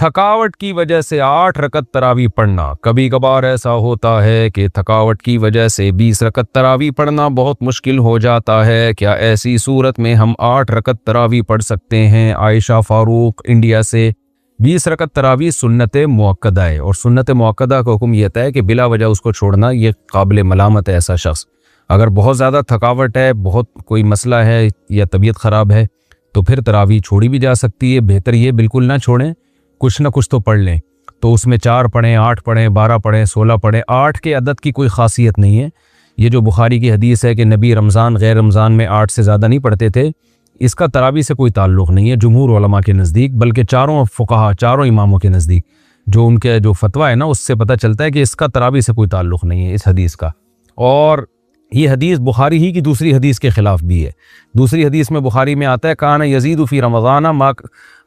थकावट की वजह से 8 रकत तरावी पढ़ना। कभी कभार ऐसा होता है कि थकावट की वजह से 20 रकत तरावी पढ़ना बहुत मुश्किल हो जाता है। क्या ऐसी सूरत में हम 8 रकत तरावी पढ़ सकते हैं? आयशा फारूक इंडिया से। 20 रकत तरावी सुन्नत मुअक्कदा है, और सुन्नत मुअक्कदा का हुक्म यह है कि बिला वजह उसको छोड़ना ये काबिल मलामत है। ऐसा शख्स अगर बहुत ज़्यादा थकावट है, बहुत कोई मसला है या तबीयत ख़राब है, तो फिर तरावी छोड़ी भी जा सकती है। बेहतर ये बिल्कुल ना छोड़ें, कुछ ना कुछ तो पढ़ लें। तो उसमें 4 पढ़ें, 8 पढ़ें, 12 पढ़ें, 16 पढ़ें। 8 के अदद की कोई ख़ासियत नहीं है। ये जो बुखारी की हदीस है कि नबी रमज़ान गैर रमज़ान में 8 से ज़्यादा नहीं पढ़ते थे, इसका तरावी से कोई ताल्लुक़ नहीं है जुमहूर उलमा के नज़दीक, बल्कि चारों फ़ुक़हा, चारों इमामों के नज़दीक जो उनके जो फतवा है ना, उससे पता चलता है कि इसका तरावी से कोई ताल्लुक़ नहीं है इस हदीस का। और ये हदीस बुखारी ही की दूसरी हदीस के ख़िलाफ़ भी है। दूसरी हदीस में बुखारी में आता है काना यजीदु फ़ी रमज़ाना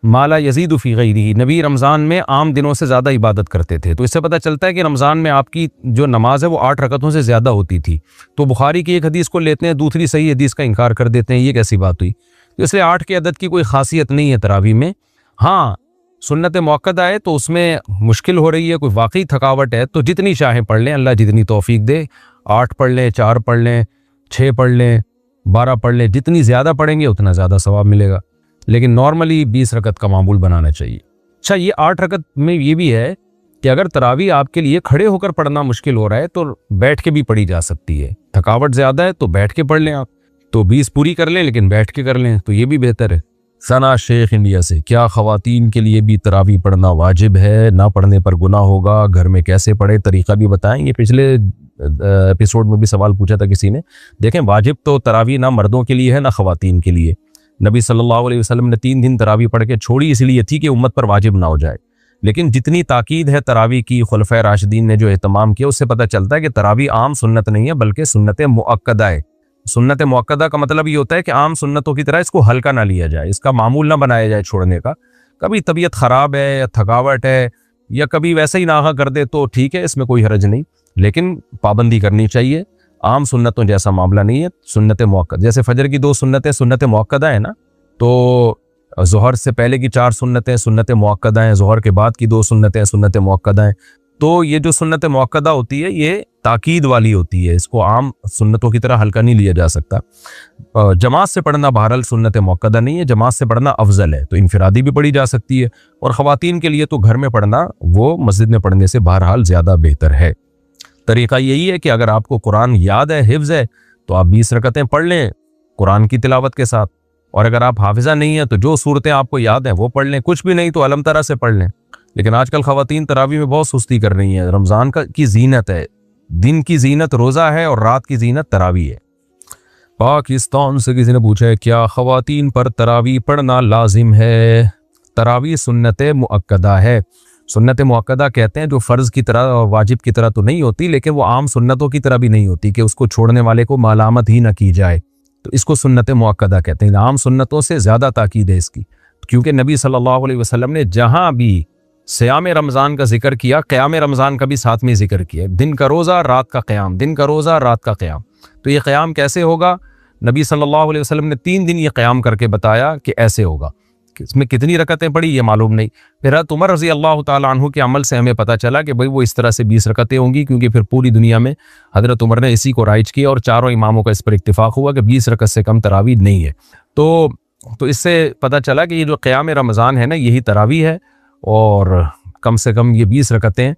माला यजीदु फ़ी गैरिही। नबी रमज़ान में आम दिनों से ज़्यादा इबादत करते थे। तो इससे पता चलता है कि रमज़ान में आपकी जो नमाज है वो 8 रकतों से ज़्यादा होती थी। तो बुखारी की एक हदीस को लेते हैं, दूसरी सही हदीस का इनकार कर देते हैं। ये कैसी बात हुई? तो इसलिए 8 के अदद की कोई ख़ासियत नहीं है तरावी में। हाँ, सुन्नत मुअक्कदा है तो उसमें मुश्किल हो रही है, कोई वाकई थकावट है, तो जितनी चाहें पढ़ लें, अल्लाह जितनी तौफीक दे। 8 पढ़ लें, 4 पढ़ लें, 6 पढ़ लें, 12 पढ़ लें। जितनी ज़्यादा पढ़ेंगे उतना ज़्यादा सवाब मिलेगा। लेकिन नॉर्मली 20 रकत का मामूल बनाना चाहिए। अच्छा, ये 8 रकत में ये भी है कि अगर तरावी आपके लिए खड़े होकर पढ़ना मुश्किल हो रहा है तो बैठ के भी पढ़ी जा सकती है। थकावट ज़्यादा है तो बैठ के पढ़ लें आप, तो 20 पूरी कर लें, लेकिन बैठ के कर लें तो ये भी बेहतर है। सना शेख इंडिया से। क्या ख़वातीन के लिए भी तरावी पढ़ना वाजिब है? ना पढ़ने पर गुनाह होगा? घर में कैसे पढ़े, तरीक़ा भी बताएं। ये पिछले एपिसोड में भी सवाल पूछा था किसी ने। देखें, वाजिब तो तरावी ना मर्दों के लिए है ना ख़वातीन के लिए। नबी सल्लल्लाहु अलैहि वसल्लम ने 3 दिन तरावी पढ़ के छोड़ी इसलिए थी कि उम्मत पर वाजिब ना हो जाए। लेकिन जितनी ताकीद है तरावी की, खुलफ़ाए राशिदीन ने जो एहतमाम किया, उससे पता चलता है कि तरावी आम सुन्नत नहीं है बल्कि सुन्नत मुअक्कदा है। सुन्नत मुअक्कदा का मतलब ये होता है कि आम सुन्नतों की तरह इसको हल्का ना लिया जाए, इसका मामूल ना बनाया जाए छोड़ने का। कभी तबीयत ख़राब है या थकावट है या कभी वैसे ही नागा कर दे तो ठीक है, इसमें कोई हरज नहीं, लेकिन पाबंदी करनी चाहिए। आम सुन्नतों जैसा मामला नहीं है। सुन्नत मुअक्कद जैसे फजर की 2 सुन्नतें सुन्नत मुअक्कदा है ना, तो ज़ोहर से पहले की 4 सुन्नतें सुन्नत मुअक्कदा हैं, ज़ोहर के बाद की 2 सुन्नतें सुन्नत मुअक्कदा हैं। तो ये जो सुन्नत मुअक्कदा होती है ये ताकीद वाली होती है, इसको आम सुन्नतों की तरह हल्का नहीं लिया जा सकता। जमात से पढ़ना बहरहाल सुन्नत मुअक्कदा नहीं है, जमात से पढ़ना अफजल है, तो इनफरादी भी पढ़ी जा सकती है। और ख़वातीन के लिए तो घर में पढ़ना वो मस्जिद में पढ़ने से बहरहाल ज़्यादा बेहतर है। तरीक़ा यही है कि अगर आपको कुरान याद है, हिफ्ज़ है, तो आप 20 रकतें पढ़ लें कुरान की तिलावत के साथ। और अगर आप हाफिज़ा नहीं है तो जो सूरतें आपको याद हैं वो पढ़ लें, कुछ भी नहीं तो अलम तरा से पढ़ लें। लेकिन आजकल ख़वातीन तरावी में बहुत सुस्ती कर रही हैं। रमज़ान की जीनत है, दिन की जीनत रोज़ा है और रात की जीनत तरावी है। पाकिस्तान से किसी ने पूछा है क्या ख़वातीन पर तरावी पढ़ना लाजिम है? तरावी सुन्नत मुअक्कदा है। सुन्नत मुअक्कदा कहते हैं जो फ़र्ज़ की तरह और वाजिब की तरह तो नहीं होती, लेकिन वो आम सुन्नतों की तरह भी नहीं होती कि उसको छोड़ने वाले को मालामत ही न की जाए, तो इसको सुन्नत मुअक्कदा कहते हैं। आम सुन्नतों से ज़्यादा ताकीद है इसकी, क्योंकि नबी सल्लल्लाहु अलैहि वसल्लम ने जहाँ भी सियाम रमज़ान का जिक्र किया, क़याम रमज़ान का भी साथ में जिक्र किया। दिन का रोज़ा, रात का क़याम, दिन का रोज़ा, रात का क़याम। तो ये क़याम कैसे होगा? नबी सल्लल्लाहु अलैहि वसल्लम ने 3 दिन ये क़याम करके बताया कि ऐसे होगा। इसमें कितनी रकतें पड़ी ये मालूम नहीं। फिर हज़रत उमर रज़ी अल्लाह ताला अन्हु के अमल से हमें पता चला कि भाई वो इस तरह से 20 रकतें होंगी, क्योंकि फिर पूरी दुनिया में हज़रत उमर ने इसी को राइज किया और चारों इमामों का इस पर इत्तिफाक हुआ कि 20 रकत से कम तरावी नहीं है। तो इससे पता चला कि ये जो क़याम रमज़ान है ना, यही तरावी है और कम से कम ये 20 रकतें।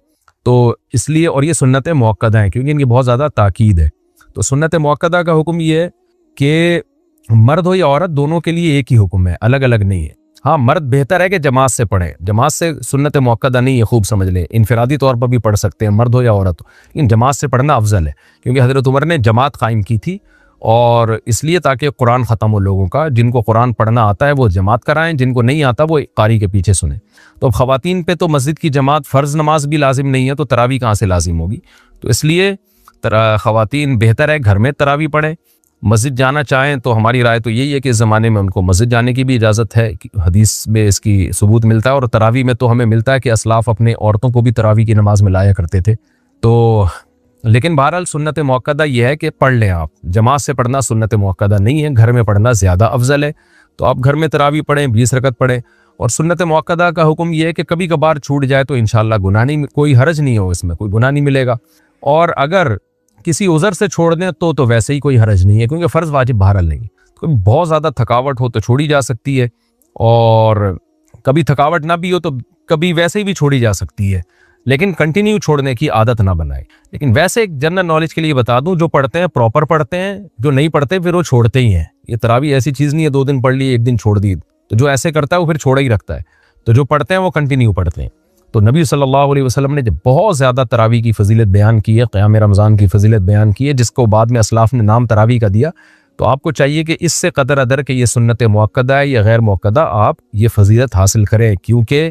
तो इसलिए, और ये सुन्नत मुअक्कदा हैं क्योंकि इनकी बहुत ज़्यादा ताकीद है। तो सुन्नत मुअक्कदा का हुक्म ये है कि मर्द हो या औरत दोनों के लिए एक ही हुक्म है, अलग अलग नहीं है। हाँ, मर्द बेहतर है कि जमात से पढ़े, जमात से सुन्नत मुअक्कदा नहीं है, खूब समझ लें। इनफरादी तौर पर भी पढ़ सकते हैं मर्द हो या औरत हो, लेकिन जमात से पढ़ना अफजल है, क्योंकि हज़रत उमर ने जमात कायम की थी और इसलिए ताकि कुरान ख़त्म हो लोगों का। जिनको कुरान पढ़ना आता है वो जमात कराएं, जिनको नहीं आता वो कारी के पीछे सुने। तो अब ख़वातीन पे तो मस्जिद की जमात फ़र्ज़ नमाज भी लाजिम नहीं है, तो तरावी कहाँ से लाजिम होगी? तो इसलिए ख़वातीन बेहतर है घर में तरावी पढ़ें। मस्जिद जाना चाहें तो हमारी राय तो यही है कि इस ज़माने में उनको मस्जिद जाने की भी इजाज़त है, हदीस में इसकी सबूत मिलता है। और तरावी में तो हमें मिलता है कि असलाफ़ अपने औरतों को भी तरावी की नमाज़ में लाया करते थे। तो लेकिन बहरहाल सुन्नत मुअक्कदा ये है कि पढ़ लें आप। जमात से पढ़ना सुन्नत मुअक्कदा नहीं है, घर में पढ़ना ज़्यादा अफजल है। तो आप घर में तरावी पढ़ें, 20 रकत पढ़ें। और सुन्नत मुअक्कदा का हुक्म यह है कि कभी कभार छूट जाए तो इंशाल्लाह गुनाह नहीं, कोई हरज नहीं हो, इसमें कोई गुनाह नहीं मिलेगा। और अगर किसी उज़र से छोड़ दें तो वैसे ही कोई हरज नहीं है, क्योंकि फ़र्ज़ वाजिब बहरहाल नहीं। तो बहुत ज़्यादा थकावट हो तो छोड़ी जा सकती है, और कभी थकावट ना भी हो तो कभी वैसे ही भी छोड़ी जा सकती है, लेकिन कंटिन्यू छोड़ने की आदत ना बनाए। लेकिन वैसे एक जनरल नॉलेज के लिए बता दूं, जो पढ़ते हैं प्रॉपर पढ़ते हैं, जो नहीं पढ़ते फिर वो छोड़ते ही हैं। ये तरावी ऐसी चीज़ नहीं है 2 दिन पढ़ ली 1 दिन छोड़ दी, तो जो ऐसे करता है वो फिर छोड़ा ही रखता है। तो जो पढ़ते हैं वो कंटिन्यू पढ़ते हैं। तो नबी सल्लल्लाहु अलैहि वसल्लम ने जब बहुत ज़्यादा तरावी की फजीलत बयान की है, क़याम रमज़ान की फजीलत बयान की है, जिसको बाद में असलाफ ने नाम तरावी का दिया, तो आपको चाहिए कि इससे कदर अदर के ये सुन्नत मुअक्कदा है या गैर मुअक्कदा, आप ये फजीलत हासिल करें। क्योंकि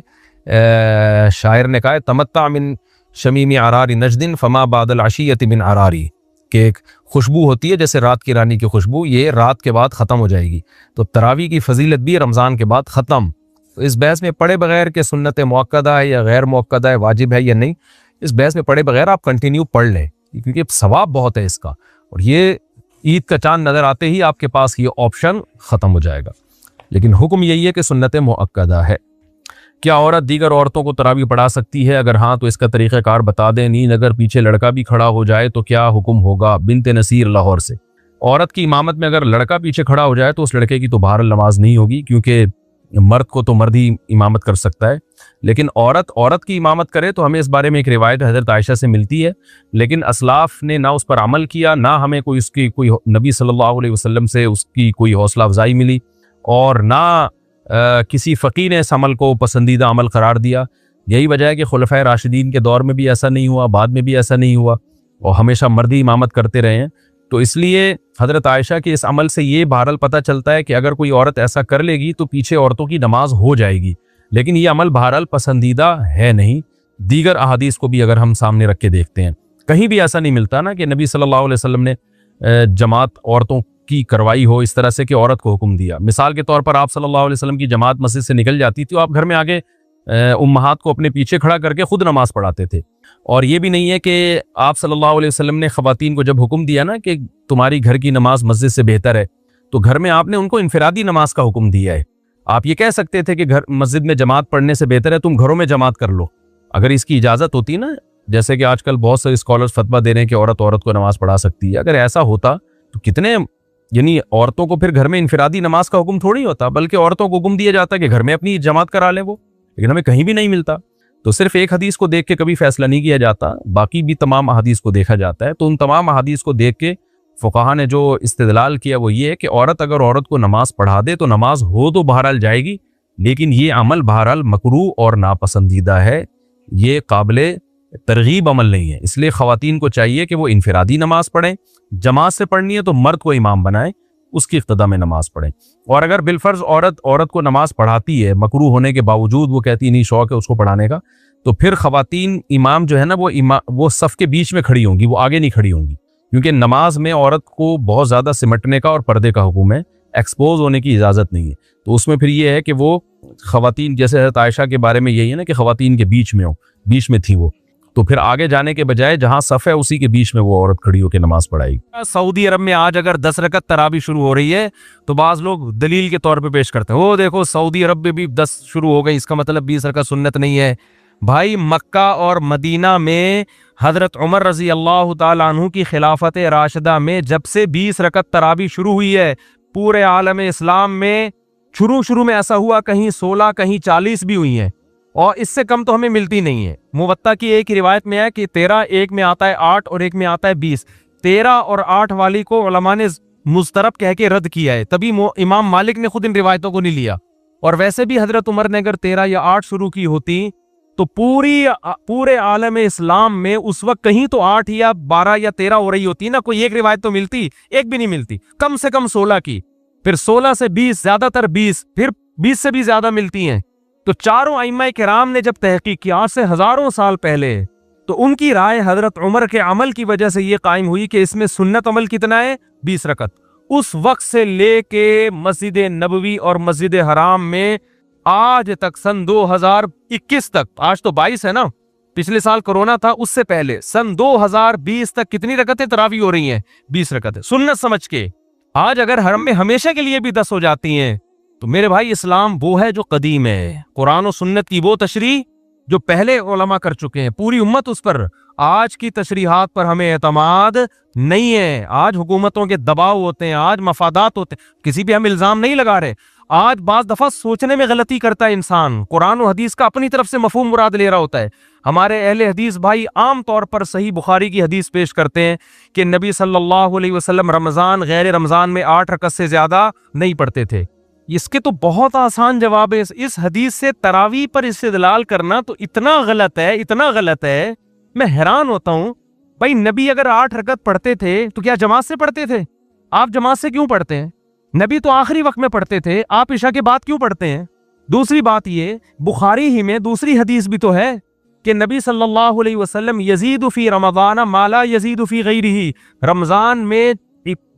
शायर ने कहा, तमत्ता मिन शमीमी आरारी नजदिन फमा बादल आशियति मिन आरारी, कि एक खुशबू होती है जैसे रात की रानी की खुशबू, ये रात के बाद ख़त्म हो जाएगी। तो तरावी की फजीलत भी रमज़ान के बाद ख़त्म। तो इस बहस में पढ़े बगैर के सुन्नत मुअक्कदा है या गैर मुअक्कदा है, वाजिब है या नहीं, इस बहस में पढ़े बगैर आप कंटिन्यू पढ़ लें, क्योंकि सवाब बहुत है इसका। और ये ईद का चांद नज़र आते ही आपके पास ये ऑप्शन ख़त्म हो जाएगा। लेकिन हुक्म यही है कि सुन्नत मुअक्कदा है। क्या औरत दीगर औरतों को तरावी पढ़ा सकती है? अगर हाँ तो इसका तरीक़ाकार बता दें। नींद अगर पीछे लड़का भी खड़ा हो जाए तो क्या हुक्म होगा? बिनते नसीर लाहौर से। औरत की इमामत में अगर लड़का पीछे खड़ा हो जाए तो उस लड़के की तो बहरहाल नमाज नहीं होगी, क्योंकि मर्द को तो मर्द ही इमामत कर सकता है। लेकिन औरत की इमामत करे तो हमें इस बारे में एक रिवायत हज़रत आयशा से मिलती है, लेकिन असलाफ ने ना उस पर अमल किया, ना हमें कोई नबी सल्लल्लाहु अलैहि वसल्लम से उसकी कोई हौसला अफजाई मिली, और ना किसी फ़कीह ने इस अमल को पसंदीदा अमल करार दिया। यही वजह है कि खुलफ़ाए राशिदीन के दौर में भी ऐसा नहीं हुआ, बाद में भी ऐसा नहीं हुआ, और हमेशा मर्द ही इमामत करते रहे हैं। तो इसलिए हज़रत आयशा के इस अमल से ये बहरहाल पता चलता है कि अगर कोई औरत ऐसा कर लेगी तो पीछे औरतों की नमाज हो जाएगी। लेकिन ये अमल बहरहाल पसंदीदा है नहीं। दीगर अहादीस को भी अगर हम सामने रख के देखते हैं, कहीं भी ऐसा नहीं मिलता ना कि नबी सल्लल्लाहु अलैहि वसल्लम ने जमात औरतों की करवाई हो इस तरह से कि औरत को हुक्म दिया। मिसाल के तौर पर आप सल्लल्लाहु अलैहि वसल्लम की जमात मस्जिद से निकल जाती थी तो आप घर में आगे उम्महात को अपने पीछे खड़ा करके खुद नमाज पढ़ाते थे। और ये भी नहीं है कि आप सल्लल्लाहु अलैहि वसल्लम ने ख़वातीन को जब हुक्म दिया ना कि तुम्हारी घर की नमाज मस्जिद से बेहतर है, तो घर में आपने उनको इनफरादी नमाज का हुक्म दिया है। आप ये कह सकते थे कि घर मस्जिद में जमात पढ़ने से बेहतर है तुम घरों में जमात कर लो, अगर इसकी इजाज़त होती ना, जैसे कि आजकल बहुत सारे स्कॉलर्स फतवा दे रहे हैं कि औरत को नमाज पढ़ा सकती है। अगर ऐसा होता तो कितने, यानी औरतों को फिर घर में इनफरादी नमाज का हुक्म थोड़ी होता, बल्कि औरतों को हुक्म दिया जाता कि घर में अपनी जमात करा लें वो। लेकिन हमें कहीं भी नहीं मिलता। तो सिर्फ एक हदीस को देख के कभी फैसला नहीं किया जाता, बाकी भी तमाम अहादीस को देखा जाता है। तो उन तमाम अहादीस को देख के फुक़हा ने जो इस्तिदलाल किया वो ये है कि अगर औरत को नमाज पढ़ा दे तो नमाज हो तो बहरहाल जाएगी, लेकिन ये अमल बहरहाल मकरूह और नापसंदीदा है, ये काबिले तरगीब अमल नहीं है। इसलिए ख़वातीन को चाहिए कि वो इनफरादी नमाज पढ़ें, जमात से पढ़नी है तो मर्द को इमाम बनाएं, उसकी इक़्तिदा में नमाज पढ़ें। और अगर बिलफर्ज औरत को नमाज पढ़ाती है, मकरूह होने के बावजूद वो कहती नहीं शौक है उसको पढ़ाने का, तो फिर ख़वातीन इमाम जो है ना वो सफ़ के बीच में खड़ी होंगी, वो आगे नहीं खड़ी होंगी, क्योंकि नमाज में औरत को बहुत ज़्यादा सिमटने का और पर्दे का हुक्म है, एक्सपोज होने की इजाज़त नहीं है। तो उसमें फिर ये है कि वो ख़वातीन, जैसे हज़रत आयशा के बारे में यही है ना कि ख़वातीन के बीच में हो, बीच में थी वो, तो फिर आगे जाने के बजाय जहां सफ़ है उसी के बीच में वो औरत खड़ी होकर नमाज पढ़ाएगी। सऊदी अरब में आज अगर 10 रकत तरावी शुरू हो रही है तो बाज़ लोग दलील के तौर पे पेश करते हैं, वो देखो सऊदी अरब में भी 10 शुरू हो गई, इसका मतलब 20 रकत सुन्नत नहीं है। भाई मक्का और मदीना में हज़रत उमर रज़ी अल्लाह ताला अन्हु की खिलाफत राशिदा में जब से 20 रकत तरावी शुरू हुई है, पूरे आलम इस्लाम में शुरू में ऐसा हुआ कहीं 16 कहीं 40 भी हुई हैं, और इससे कम तो हमें मिलती नहीं है। मुवत्ता की एक रिवायत में है कि 13, एक में आता है 8 और एक में आता है 20। 13 और 8 वाली को उलमा ने मुस्तरब कह के रद्द किया है, तभी इमाम मालिक ने खुद इन रिवायतों को नहीं लिया। और वैसे भी हजरत उमर ने अगर 13 या 8 शुरू की होती तो पूरे आलम इस्लाम में उस वक्त कहीं तो 8 या 12 या 13 हो रही होती ना, कोई एक रिवायत तो मिलती, एक भी नहीं मिलती, कम से कम 16 की, फिर 16 से 20, ज्यादातर 20, फिर 20 से भी ज्यादा मिलती हैं। तो चारों अइम्मा किराम ने जब तहकीक किया आज से हजारों साल पहले, तो उनकी राय हजरत उमर के अमल की वजह से ये कायम हुई कि इसमें सुन्नत अमल कितना है, 20 रकत। उस वक्त से लेके मस्जिद नबवी और मस्जिद हराम में आज तक सन 2021 तक, आज तो 22 है ना, पिछले साल कोरोना था, उससे पहले सन 2020 तक कितनी रकतें तरावी हो रही हैं? 20 रकतें सुन्नत समझ के। आज अगर हरम में हमेशा के लिए भी 10 हो जाती हैं तो मेरे भाई इस्लाम वो है जो कदीम है, कुरान और सुन्नत की वो तशरीह जो पहले उलमा कर चुके हैं, पूरी उम्मत उस पर। आज की तशरीहात पर हमें एतमाद नहीं है। आज हुकूमतों के दबाव होते हैं, आज मफादात होते हैं, किसी पे हम इल्जाम नहीं लगा रहे। आज बाज दफा सोचने में गलती करता है इंसान, कुरान और हदीस का अपनी तरफ से मफहूम मुराद ले रहा होता है। हमारे अहले हदीस भाई आम तौर पर सही बुखारी की हदीस पेश करते हैं कि नबी सल्लल्लाहु अलैहि वसल्लम रमजान गैर रमजान में 8 रकअत से ज्यादा नहीं पढ़ते थे। इसके तो बहुत आसान जवाब है। इस हदीस से तरावी पर इस्तेदलाल करना तो इतना गलत है, इतना गलत है, मैं हैरान होता हूं। भाई नबी अगर 8 रकअत पढ़ते थे तो क्या जमात से पढ़ते थे? आप जमात से क्यों पढ़ते हैं? नबी तो आखिरी वक्त में पढ़ते थे, आप इशा के बाद क्यों पढ़ते हैं? दूसरी बात ये, बुखारी ही में दूसरी हदीस भी तो है कि नबी सल्लल्लाहु अलैहि वसल्लम यजीदु फी रमज़ान मा ला यजीदु फी गैरिही, रमजान में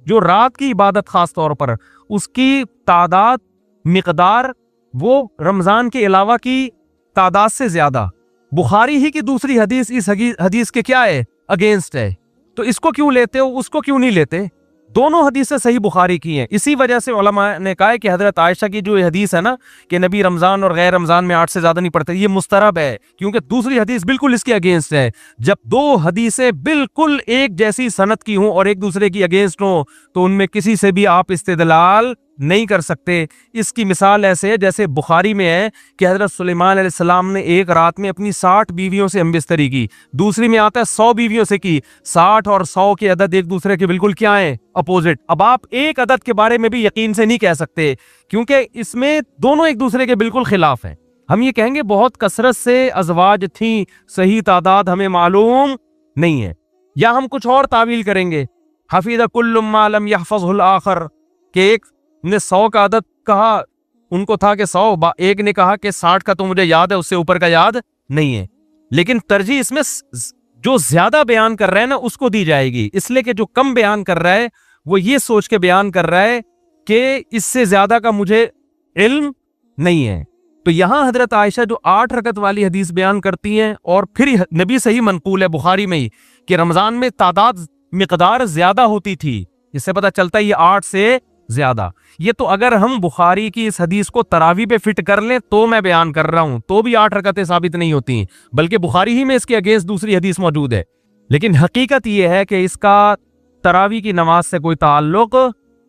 जो रात की इबादत खास तौर पर उसकी तादाद मिकदार वो रमजान के अलावा की तादाद से ज्यादा। बुखारी ही की दूसरी हदीस इस हदीस के क्या है? अगेंस्ट है। तो इसको क्यों लेते हो, उसको क्यों नहीं लेते? दोनों हदीसें सही बुखारी की हैं। इसी वजह से उलमा ने कहा है कि हजरत आयशा की जो हदीस है ना कि नबी रमजान और गैर रमजान में 8 से ज्यादा नहीं पढ़ते, ये मुस्तरब है, क्योंकि दूसरी हदीस बिल्कुल इसके अगेंस्ट है। जब दो हदीसें बिल्कुल एक जैसी सनद की हों और एक दूसरे की अगेंस्ट हों तो उनमें किसी से भी आप इस्तेदलाल नहीं कर सकते। इसकी मिसाल ऐसे है जैसे बुखारी में है कि हजरत सुलेमान अलैहिस्सलाम ने एक रात में अपनी 60 बीवियों से हमबिस्तरी की। दूसरी में आता है 100 बीवियों से की। 60 और 100 के अदद एक दूसरे के बिल्कुल क्या है? अपोजिट। अब आप एक अदद के बारे में भी यकीन से नहीं कह सकते क्योंकि इसमें दोनों एक दूसरे के बिल्कुल खिलाफ हैं। हम ये कहेंगे बहुत कसरत से अज़वाज थी, सही तादाद हमें मालूम नहीं है, या हम कुछ और तावील करेंगे। हफीज़ कुल्लु मा लम यहफ़ज़हुल आखर के एक ने 100 का आदत कहा, उनको था कि 100, एक ने कहा कि 60 का तो मुझे याद है, उससे ऊपर का याद नहीं है। लेकिन तरजीह इसमें जो ज्यादा बयान कर रहा है ना उसको दी जाएगी, इसलिए कि जो कम बयान कर रहा है वो ये सोच के बयान कर रहा है कि इससे ज्यादा का मुझे इल्म नहीं है। तो यहां हजरत आयशा जो 8 रकत वाली हदीस बयान करती हैं और फिर नबी से ही मनकूल है बुखारी में ही कि रमजान में तादाद मिकदार ज्यादा होती थी, इससे पता चलता है ये 8 से ज्यादा। ये तो अगर हम बुखारी की इस हदीस को तरावी पे फिट कर लें तो मैं बयान कर रहा हूं, तो भी 8 रकतें साबित नहीं होती, बल्कि बुखारी ही में इसके अगेंस्ट दूसरी हदीस मौजूद है। लेकिन हकीकत यह है कि इसका तरावी की नमाज से कोई ताल्लुक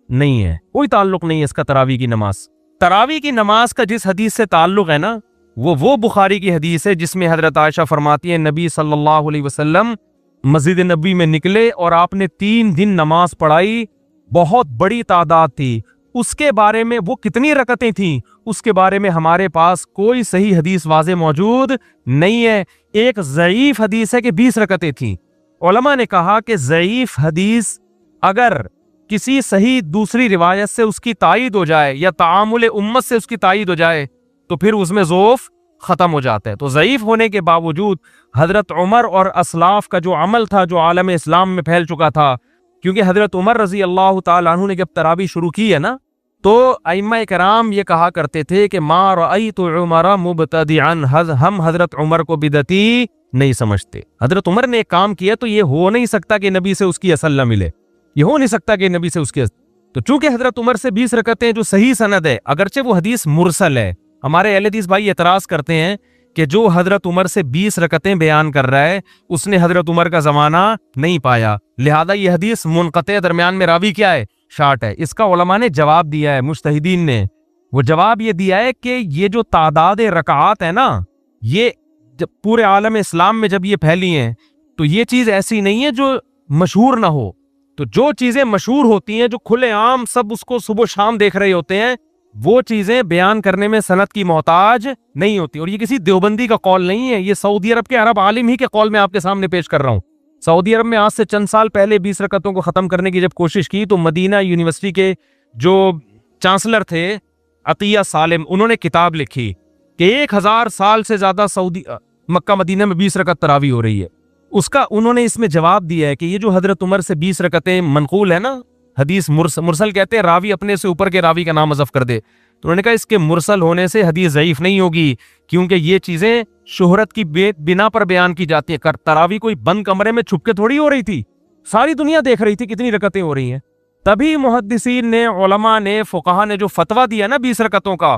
नहीं है, कोई ताल्लुक नहीं है इसका तरावी की नमाज। तरावी की नमाज का जिस हदीस से ताल्लुक है ना वो बुखारी की हदीस है जिसमें हजरत आयशा फरमाती है नबी सल्लल्लाहु अलैहि वसल्लम मस्जिद नबी में निकले और आपने 3 दिन नमाज पढ़ाई, बहुत बड़ी तादाद थी। उसके बारे में वो कितनी रकतें थीं उसके बारे में हमारे पास कोई सही हदीस वाज़े मौजूद नहीं है। एक ज़ईफ हदीस है कि 20 रकतें थीं। उलमा ने कहा कि ज़ईफ हदीस अगर किसी सही दूसरी रिवायत से उसकी तायीद हो जाए या तामुल उम्मत से उसकी तायीद हो जाए तो फिर उसमें ज़ोफ खत्म हो जाता है। तो ज़ईफ होने के बावजूद हजरत उमर और असलाफ का जो अमल था जो आलम इस्लाम में फैल चुका था, क्योंकि हजरत उमर रजी अल्लाह तआला अन्हु ने जब तरावी शुरू की है ना तो अइम्मा कराम ये कहा करते थे कि मा रअयतु उमर मुब्तदिअन, हम हजरत उमर को बिदती नहीं समझते। हजरत उमर ने एक काम किया तो ये हो नहीं सकता कि नबी से उसकी असल न मिले, ये हो नहीं सकता कि नबी से उसकी तो चूंकि हजरत उमर से 20 रकतें जो सही सनद है, अगरचे वो हदीस मुरसल है, हमारे अहले हदीस भाई एतराज करते हैं कि जो हजरत उमर से 20 रकतें बयान कर रहा है उसने हजरत उमर का जमाना नहीं पाया, लिहाजा ये हदीस मुनक़ते, दरमियान में रावी क्या है? शार्ट है। इसका उलमा ने जवाब दिया है, मुज्तहिदीन ने वो जवाब ये दिया है कि ये जो तादाद रकात है ना, ये जब पूरे आलम इस्लाम में जब ये फैली हैं तो ये चीज ऐसी नहीं है जो मशहूर ना हो। तो जो चीजें मशहूर होती हैं, जो खुले आम सब उसको सुबह शाम देख रहे होते हैं, वो चीजें बयान करने में सनद की मोहताज नहीं होती। और ये किसी देवबंदी का कौल नहीं है, ये सऊदी अरब के अरब आलिम ही के कौल में आपके सामने पेश कर रहा हूँ। सऊदी अरब में आज से चंद साल पहले 20 रकतों को खत्म करने की जब कोशिश की तो मदीना यूनिवर्सिटी के जो चांसलर थे अतिया सालिम, उन्होंने किताब लिखी कि 1000 साल से ज्यादा सऊदी मक्का मदीना में 20 रकत तरावी हो रही है। उसका उन्होंने इसमें जवाब दिया है कि ये जो हजरत उमर से 20 रकतें मनकूल है ना, हदीस मुरसल कहते हैं रावी अपने से ऊपर के रावी का नाम हज़फ कर दे, तो उन्होंने कहा इसके मुरसल होने से हदीस ज़ईफ नहीं होगी, क्योंकि ये चीजें शोहरत की बिना पर बयान की जाती है। तरावी कोई बंद कमरे में छुप के थोड़ी हो रही थी, सारी दुनिया देख रही थी कितनी रकतें हो रही हैं। तभी मुहद्दिसीन ने, उलमा ने, फुकाहा ने जो फतवा दिया ना 20 रकतों का,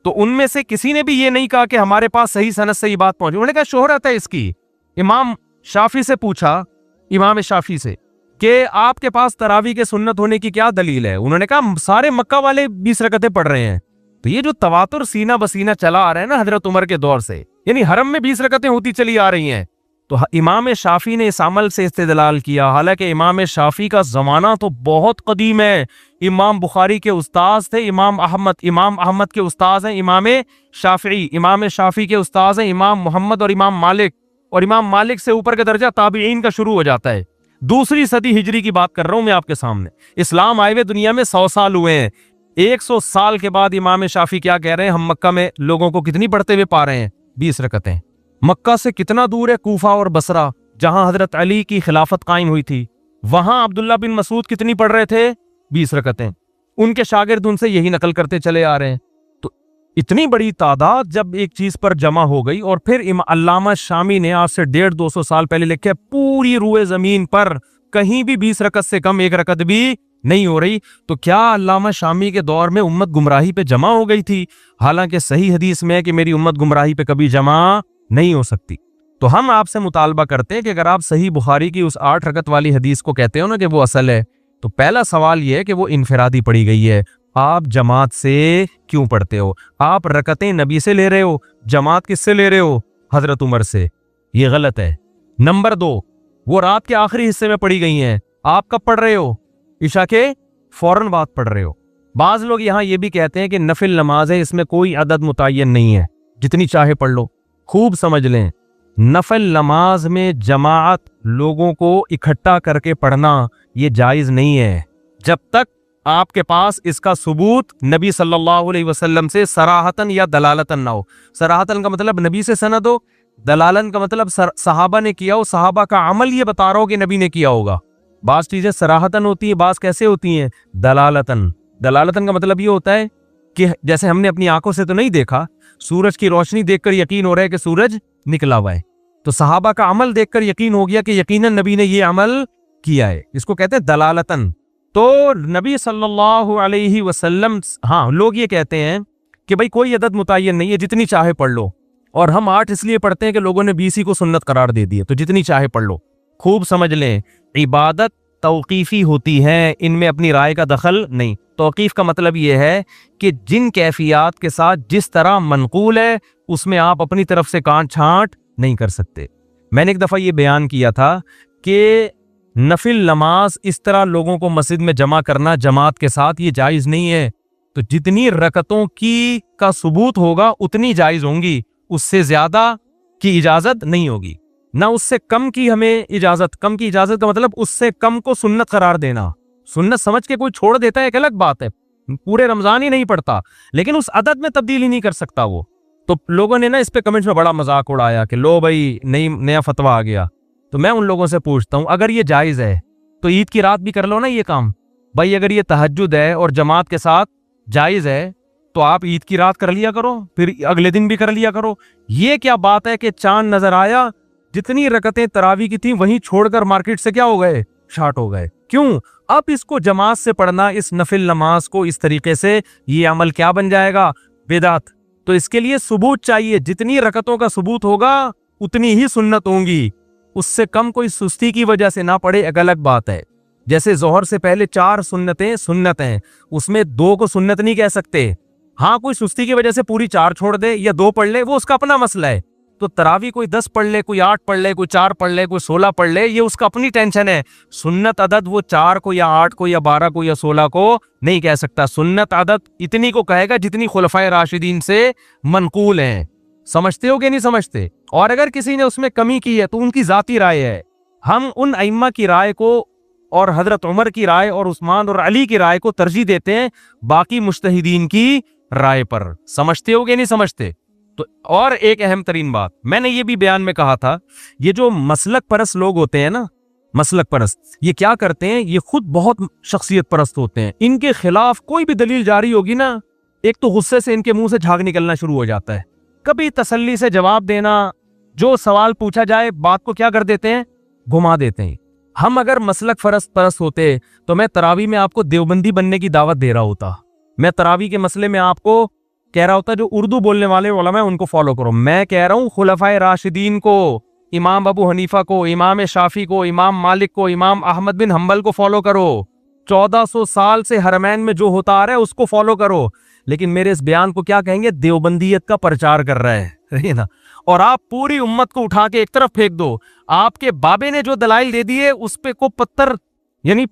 तो उनमें से किसी ने भी ये नहीं कहा कि हमारे पास सही सनद से ये बात पहुंची। उन्होंने कहा शोहरत है इसकी। इमाम शाफी से पूछा, इमाम शाफी से, कि आपके पास तरावी के सुन्नत होने की क्या दलील है? उन्होंने कहा सारे मक्का वाले 20 रकतें पढ़ रहे हैं। तो ये जो तवातुर सीना बसीना चला आ रहा है ना हजरत उमर के दौर से, यानी हरम में 20 रकतें होती चली आ रही हैं, तो इमाम शाफी ने इस अमल से इस्तेदलाल किया। हालांकि इमाम शाफी का जमाना तो बहुत कदीम है। इमाम बुखारी के उस्ताद थे इमाम अहमद के उस्ताद हैं इमाम शाफी, इमाम शाफी के उस्ताद हैं इमाम मोहम्मद और इमाम मालिक, और इमाम मालिक से ऊपर का दर्जा ताबीईन का शुरू हो जाता है। दूसरी सदी हिजरी की बात कर रहा हूं मैं आपके सामने। इस्लाम आए हुए दुनिया में 100 साल हुए हैं। 100 साल के बाद इमाम शाफी क्या कह रहे हैं? हम मक्का में लोगों को कितनी पढ़ते हुए पा रहे हैं? 20 रकतें। मक्का से कितना दूर है कूफा और बसरा, जहां हजरत अली की खिलाफत कायम हुई थी, वहां अब्दुल्ला बिन मसूद कितनी पढ़ रहे थे? 20 रकतें। उनके शागिर्द उनसे यही नकल करते चले आ रहे हैं। तो इतनी बड़ी तादाद जब एक चीज पर जमा हो गई, और फिर अल्लामा शामी ने आज से 150-200 साल पहले लिखे, पूरी रूए जमीन पर कहीं भी 20 रकत से कम एक रकत भी नहीं हो रही। तो क्या अल्लामा शामी के दौर में उम्मत गुमराही पे जमा हो गई थी? हालांकि सही हदीस में है कि मेरी उम्मत गुमराही पे कभी जमा नहीं हो सकती। तो हम आपसे मुतालबा करते हैं कि अगर आप सही बुखारी की उस 8 रकत वाली हदीस को कहते हो ना कि वो असल है, तो पहला सवाल यह है कि वो इनफरादी पढ़ी गई है। आप जमात से क्यों पढ़ते हो? आप रकतें नबी से ले रहे हो, जमात किससे ले रहे हो? हजरत उमर से। ये गलत है। नंबर 2, वो रात के आखिरी हिस्से में पढ़ी गई हैं। आप कब पढ़ रहे हो? इशा के फौरन बाद पढ़ रहे हो। बाज लोग यहाँ ये भी कहते हैं कि नफिल नमाज है, इसमें कोई अदद मुतय्यन नहीं है, जितनी चाहे पढ़ लो। खूब समझ लें, नफल नमाज में जमात लोगों को इकट्ठा करके पढ़ना ये जायज नहीं है, जब तक आपके पास इसका सबूत नबी सल्लल्लाहु अलैहि वसल्लम से सराहतन या दलालतन ना हो। सराहतन का मतलब नबी से सनद हो, दलालन का मतलब सहाबा ने किया हो, सहाबा का अमल ये बता रहा हो कि नबी ने किया होगा। बाज चीजें सराहतन होती है, बाज कैसे होती हैं? दलालतन। दलालतन का मतलब ये होता है कि जैसे हमने अपनी आंखों से तो नहीं देखा, सूरज की रोशनी देखकर यकीन हो रहा है कि सूरज निकला हुआ है, तो सहाबा का अमल देखकर यकीन हो गया कि यकीनन नबी ने ये अमल किया है। इसको कहते हैं दलालतन। तो नबी सल्लल्लाहु अलैहि वसल्लम, हाँ, लोग ये कहते हैं कि भाई कोई अदद मुतय्यन नहीं है, जितनी चाहे पढ़ लो, और हम 8 इसलिए पढ़ते हैं कि लोगों ने 20 ही को सुन्नत करार दे दी है, तो जितनी चाहे पढ़ लो। खूब समझ लें, इबादत तौकीफी होती है, इनमें अपनी राय का दखल नहीं। तौकीफ का मतलब यह है कि जिन कैफियत के साथ जिस तरह मनकूल है, उसमें आप अपनी तरफ से काट छांट नहीं कर सकते। मैंने एक दफा ये बयान किया था कि नफिल नमाज इस तरह लोगों को मस्जिद में जमा करना जमात के साथ ये जायज नहीं है। तो जितनी रकतों की का सबूत होगा उतनी जायज होंगी, उससे ज्यादा की इजाजत नहीं होगी, ना उससे कम की हमें इजाजत। कम की इजाजत का मतलब उससे कम को सुन्नत करार देना। सुन्नत समझ के कोई छोड़ देता है एक अलग बात है, पूरे रमजान ही नहीं पढ़ता, लेकिन उस अदद में तब्दीली नहीं कर सकता वो। तो लोगों ने ना इस पे कमेंट्स में बड़ा मजाक उड़ाया कि लो भाई नया फतवा आ गया। तो मैं उन लोगों से पूछता हूं, अगर ये जायज है तो ईद की रात भी कर लो ना ये काम। भाई अगर ये तहज्जुद है और जमात के साथ जायज है तो आप ईद की रात कर लिया करो, फिर अगले दिन भी कर लिया करो। ये क्या बात है कि चांद नजर आया, जितनी रकतें तरावी की थी वहीं छोड़कर मार्केट से क्या हो गए? शार्ट हो गए। क्यों? अब इसको जमात से पढ़ना, इस नफिल नमाज को इस तरीके से, ये अमल क्या बन जाएगा? बिदअत। तो इसके लिए सबूत चाहिए, जितनी रकतों का सबूत होगा उतनी ही सुन्नत होंगी, उससे कम कोई सुस्ती की वजह से ना पढ़े एक अलग बात है। जैसे जोहर से पहले 4 सुन्नतें सुन्नत हैं, उसमें 2 को सुन्नत नहीं कह सकते। हाँ, कोई सुस्ती की वजह से पूरी 4 छोड़ दे या 2 पढ़ ले, वो उसका अपना मसला है। तो तरावी कोई 10 पढ़ ले, कोई 8 पढ़ ले, कोई 4 पढ़ ले, कोई 16 पढ़ ले, ये उसका अपनी टेंशन है। सुन्नत अदद वो 4 को या 8 को या 12 को या 16 को नहीं कह सकता। सुन्नत अदद इतनी को कहेगा जितनी खुलफाए राशिदीन से मनकूल है। समझते हो कि नहीं समझते? और अगर किसी ने उसमें कमी की है तो उनकी जाती राय है। हम उन अइम्मा की राय को और हजरत उमर की राय और उस्मान और अली की राय को तरजीह देते हैं बाकी मुज्तहिदीन की राय पर। समझते हो कि नहीं समझते? तो और एक अहम तरीन बात मैंने ये भी बयान में कहा था, ये जो मसलक परस्त लोग होते हैं ना, मसलक परस्त, ये क्या करते हैं? ये खुद बहुत शख्सियत परस्त होते हैं। इनके खिलाफ कोई भी दलील जारी होगी ना, एक तो गुस्से से इनके मुंह से झाग निकलना शुरू हो जाता है। कभी तसल्ली से जवाब देना, जो सवाल पूछा जाए बात को क्या कर देते हैं? घुमा देते हैं। हम अगर मसलक परस्त होते तो मैं तरावी में आपको देवबंदी बनने की दावत दे रहा होता। मैं तरावी के मसले में आपको कह रहा होता जो उर्दू बोलने वाले उलमा उनको फॉलो करो। मैं कह रहा हूँ खुलफाए राशिदीन को, इमाम अबू हनीफा को, इमाम शाफी को, इमाम मालिक को, इमाम अहमद बिन हम्बल को फॉलो करो। 1400 साल से हरमैन में जो होता आ रहा है उसको फॉलो करो। लेकिन मेरे इस बयान को क्या कहेंगे? देवबंदियत का प्रचार कर रहा है ना। और आप पूरी उम्मत को उठा के एक तरफ फेंक दो। आपके बाबे ने जो दलाइल दे दिए उस पे को पत्थर, यानी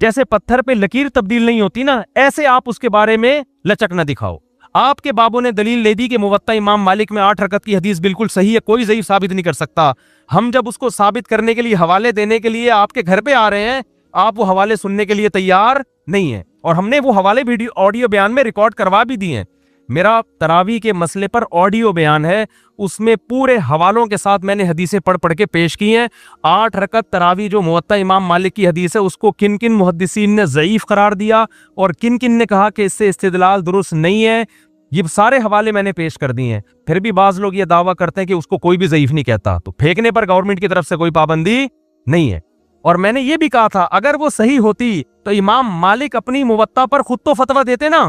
जैसे पत्थर पे लकीर तब्दील नहीं होती ना, ऐसे आप उसके बारे में लचक न दिखाओ। आपके बाबों ने दलील ले दी कि मुवत्ता इमाम मालिक में 8 रकत की हदीस बिल्कुल सही है, कोई ज़ईफ साबित नहीं कर सकता। हम जब उसको साबित करने के लिए, हवाले देने के लिए आपके घर पे आ रहे हैं, आप वो हवाले सुनने के लिए तैयार नहीं है। और हमने वो हवाले वीडियो ऑडियो बयान में रिकॉर्ड करवा भी दिए हैं। मेरा तरावी के मसले पर ऑडियो बयान है, उसमें पूरे हवालों के साथ मैंने हदीसें पढ़ पढ़ के पेश की हैं। 8 रकत तरावी जो मुवत्ता इमाम मालिक की हदीस है उसको किन किन मुहद्दिसीन ने ज़ईफ करार दिया और किन किन ने कहा कि इससे इस्तिदलाल दुरुस्त नहीं है, ये सारे हवाले मैंने पेश कर दिए हैं। फिर भी बाज लोग ये दावा करते हैं कि उसको कोई भी ज़ईफ नहीं कहता। तो फेंकने पर गवर्नमेंट की तरफ से कोई पाबंदी नहीं है। और मैंने ये भी कहा था अगर वो सही होती तो इमाम मालिक अपनी मुवत्ता पर खुद तो फतवा देते ना।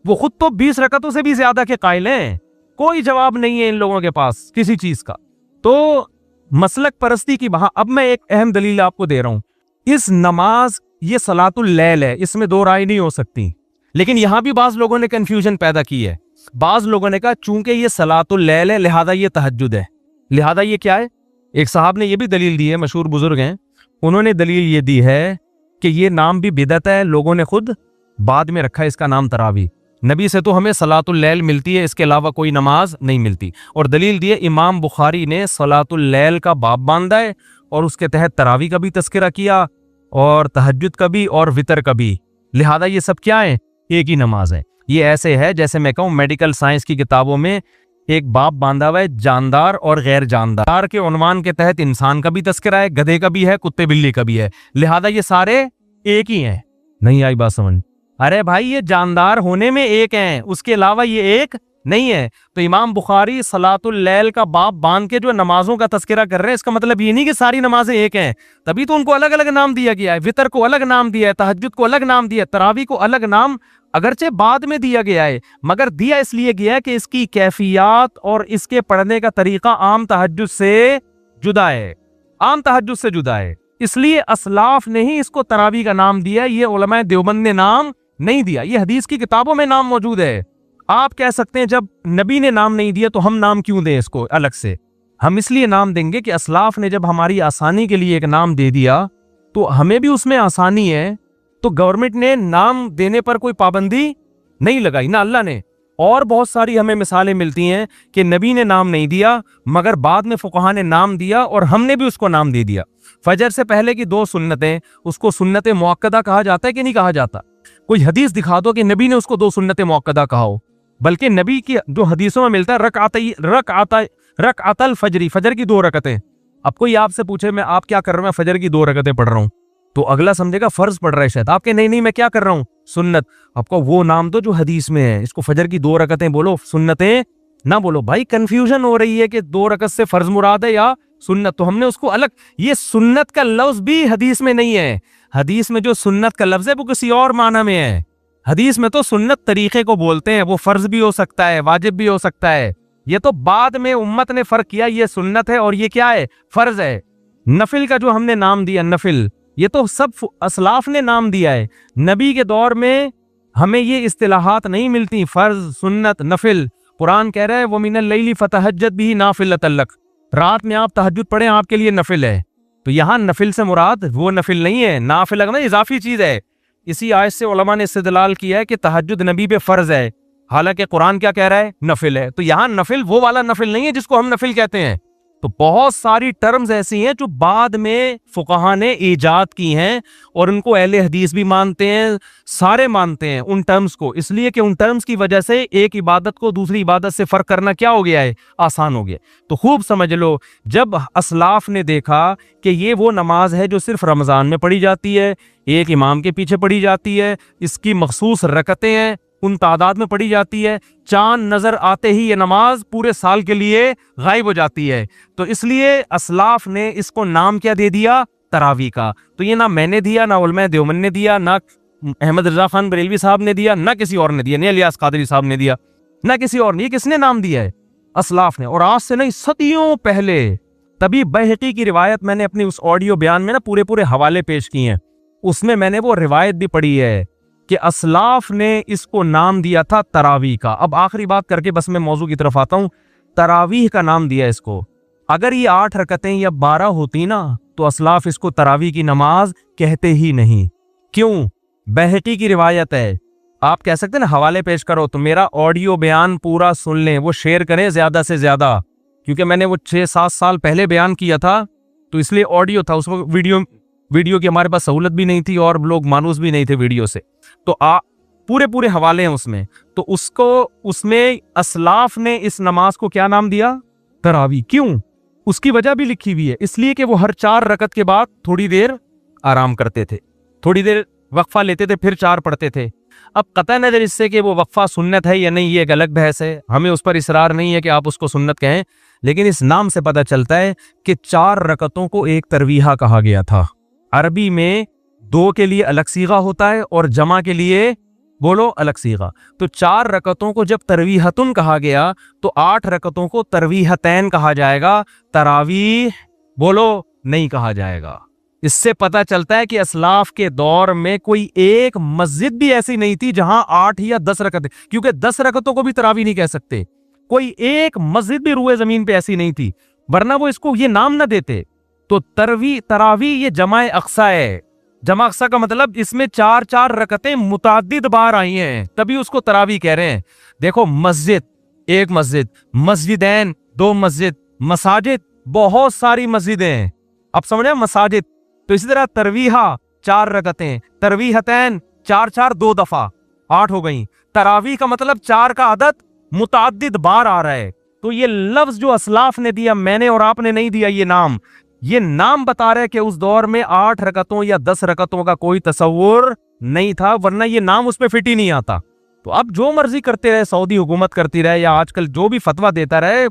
वो खुद तो 20 रकतों से भी ज्यादा के कायल हैं। कोई जवाब नहीं है इन लोगों के पास किसी चीज का। तो मसलक परस्ती की वहां अब मैं एक अहम दलील आपको दे रहा हूं। इस नमाज ये सलातुल लैल है, इसमें दो राय नहीं हो सकती। लेकिन यहां भी बाज लोगों ने कंफ्यूजन पैदा की है। बाज लोगों ने कहा चूंकि ये सलातुल लैल है लिहाजा ये तहज्जुद है। लिहाजा ये क्या है? एक साहब ने ये भी दलील दी है, मशहूर बुजुर्ग हैं, उन्होंने दलील ये दी है कि ये नाम भी बिदअत है, लोगों ने खुद बाद में रखा है इसका नाम तरावी। नबी से तो हमें सलातुल लैल मिलती है, इसके अलावा कोई नमाज नहीं मिलती। और दलील दी है इमाम बुखारी ने सलातुल लैल का बाब बांधा है और उसके तहत तरावी का भी तस्करा किया और तहज्जुद का भी और वितर का भी। लिहाजा ये सब क्या है? एक ही नमाज है। ये ऐसे है जैसे मैं कहूँ मेडिकल साइंस की किताबों में एक बाब बांधा हुआ है जानदार और गैर जानदार के उन्वान के तहत इंसान का भी तस्करा है, गधे का भी है, कुत्ते बिल्ली का भी है। लिहाजा ये सारे एक ही हैं। नहीं आई बात समझ? अरे भाई ये जानदार होने में एक हैं, उसके अलावा ये एक नहीं है। तो इमाम बुखारी सलातुल लैल का बाब बांध के जो नमाजों का तस्करा कर रहे हैं, इसका मतलब ये नहीं कि सारी नमाजें एक हैं। तभी तो उनको अलग अलग नाम दिया गया है। वितर को अलग नाम दिया है, तहज्जुद को अलग नाम दिया है, तरावी को अलग नाम अगरचे बाद में दिया गया है, मगर दिया इसलिए गया है कि इसकी कैफियत और इसके पढ़ने का तरीका आम तहज्जुद से जुदा है, आम तहज्जुद से जुदा है। इसलिए असलाफ ने ही इसको तरावी का नाम दिया। ये उलमाए देवबंद ने नाम नहीं दिया, ये हदीस की किताबों में नाम मौजूद है। आप कह सकते हैं जब नबी ने नाम नहीं दिया तो हम नाम क्यों दें इसको अलग से? हम इसलिए नाम देंगे कि असलाफ ने जब हमारी आसानी के लिए एक नाम दे दिया तो हमें भी उसमें आसानी है। तो गवर्नमेंट ने नाम देने पर कोई पाबंदी नहीं लगाई ना अल्लाह ने। और बहुत सारी हमें मिसालें मिलती हैं कि नबी ने नाम नहीं दिया मगर बाद में फुकहा ने नाम दिया और हमने भी उसको नाम दे दिया। फजर से पहले की 2 सुन्नतें, उसको सुन्नत मुअक्कदा कहा जाता है कि नहीं कहा जाता? कोई हदीस दिखा दो कि नबी ने उसको 2 सुन्नत मुअक्कदा कहा हो। बल्कि नबी की जो हदीसों में मिलता है रकअतल फजरी, फजर की 2 रकतें। अब कोई आपसे पूछे मैं आप क्या कर रहे हो? मैं फजर की 2 रकतें पढ़ रहा हूँ, तो अगला समझेगा फर्ज पढ़ रहा है शायद। आपके नहीं मैं क्या कर रहा हूँ? सुन्नत। आपको वो नाम दो जो हदीस में है, इसको फजर की 2 रकतें बोलो, सुन्नतें ना बोलो। भाई कंफ्यूजन हो रही है कि 2 रकत से फर्ज मुराद है या सुन्नत, तो हमने उसको अलग। ये सुन्नत का लफ्ज भी हदीस में नहीं है। हदीस में जो सुन्नत का लफ्ज है वो किसी और माना में है। हदीस में तो सुन्नत तरीके को बोलते हैं, वो फर्ज भी हो सकता है, वाजिब भी हो सकता है। ये तो बाद में उम्मत ने फर्क किया, ये सुन्नत है और ये क्या है? फर्ज है। नफिल का जो हमने नाम दिया नफिल, ये तो सब असलाफ ने नाम दिया है। नबी के दौर में हमें ये इस्तिलाहात नहीं मिलती, फर्ज, सुन्नत, नफिल। कुरान कह रहा है वो मिनल लैली फतहज्जद बिही नाफिलतन लक, रात में आप तहज्जुद पढ़ें आपके लिए नफिल है। तो यहाँ नफिल से मुराद वो नफिल नहीं है, नाफिल में इजाफी चीज है। इसी आयत से उलमा ने इस्तिदलाल किया है कि तहज्जुद नबी पे फर्ज है, हालांकि कुरान क्या कह रहा है? नफिल है। तो यहाँ नफिल वो वाला नफिल नहीं है जिसको हम नफिल कहते हैं। तो बहुत सारी टर्म्स ऐसी हैं जो बाद में फुकहा ने ईजाद की हैं और उनको अहले हदीस भी मानते हैं, सारे मानते हैं उन टर्म्स को, इसलिए कि उन टर्म्स की वजह से एक इबादत को दूसरी इबादत से फर्क करना क्या हो गया है? आसान हो गया। तो खूब समझ लो, जब असलाफ ने देखा कि ये वो नमाज है जो सिर्फ रमज़ान में पढ़ी जाती है, एक इमाम के पीछे पढ़ी जाती है, इसकी मखसूस रकतें हैं, उन तादाद में पढ़ी जाती है, चांद नजर आते ही ये नमाज पूरे साल के लिए गायब हो जाती है, तो इसलिए असलाफ ने इसको नाम क्या दे दिया? तरावी का। तो ये ना मैंने दिया, ना उलमा देवबंद ने दिया, ना अहमद रजा खान बरेलवी साहब ने दिया, ना किसी और ने दिया, नहीं इलियास कादरी साहब ने दिया, ना किसी और ने। ये किसने नाम दिया है? असलाफ ने। और आज से नहीं, सदियों पहले। तभी बैहकी की रिवायत मैंने अपनी उस ऑडियो बयान में ना पूरे पूरे हवाले पेश किए हैं, उसमें मैंने वो रिवायत भी पढ़ी है कि असलाफ ने इसको नाम दिया था तरावी का। अब आखिरी बात करके बस मैं मौजू की तरफ आता हूं। तरावीह का नाम दिया इसको। अगर ये 8 रकतें या 12 होती ना तो असलाफ इसको तरावी की नमाज कहते ही नहीं। क्यों? बैहकी की रिवायत है। आप कह सकते हैं ना हवाले पेश करो, तो मेरा ऑडियो बयान पूरा सुन लें, वो शेयर करें ज्यादा से ज्यादा, क्योंकि मैंने वो 6-7 साल पहले बयान किया था, तो इसलिए ऑडियो था। उस वक्त वीडियो की हमारे पास सहूलत भी नहीं थी और लोग मानूस भी नहीं थे वीडियो से, तो पूरे हवाले हैं उसमें। तो उसमें असलाफ ने इस नमाज को क्या नाम दिया? तरावी। क्यों? उसकी वजह भी लिखी हुई है। इसलिए कि वो हर 4 रकत के बाद थोड़ी देर आराम करते थे, थोड़ी देर वक्फा लेते थे, फिर 4 पढ़ते थे। अब कतई नजर इससे कि वो वक्फा सुन्नत है या नहीं, ये एक अलग बहस है, हमें उस पर इसरार नहीं है कि आप उसको सुन्नत कहें, लेकिन इस नाम से पता चलता है कि 4 रकतों को एक तरवीहा कहा गया था। अरबी में 2 के लिए अलग सीगा होता है और जमा के लिए बोलो अलग सीगा। तो 4 रकतों को जब तरवीहतुन कहा गया तो 8 रकतों को तरवीहतैन कहा जाएगा, तरावीह बोलो नहीं कहा जाएगा। इससे पता चलता है कि असलाफ के दौर में कोई एक मस्जिद भी ऐसी नहीं थी जहां 8 या 10 रकतें, क्योंकि 10 रकतों को भी तरावी नहीं कह सकते। कोई एक मस्जिद भी रूए जमीन पे ऐसी नहीं थी, वरना वो इसको ये नाम ना देते। तो तरावी ये जमाए अक्सा है। जमा अक्सा का मतलब इसमें 4-4 रकतें मुताद्दिद बार आई हैं, तभी उसको तरावी कह रहे हैं। देखो, मस्जिद 1 मस्जिद, मस्जिदैन 2 मस्जिद, मसाजिद बहुत सारी मस्जिदें। अब समझे मसाजिद। तो इसी तरह तरवीहा 4 रकतें, तरवीहतैन 4-4 2 दफा 8 हो गई। तरावी का मतलब 4 का अदद मुताद्दिद बार आ रहा है। तो ये लफ्ज जो असलाफ ने दिया, मैंने और आपने नहीं दिया, ये नाम बता रहे कि उस दौर में 8 रकतों या 10 रकतों का कोई तसव्वुर नहीं था, वरना ये नाम उस पर फिट ही नहीं आता। तो अब जो मर्जी करते रहे, सऊदी हुकूमत करती रहे या आजकल जो भी फतवा देता रहे,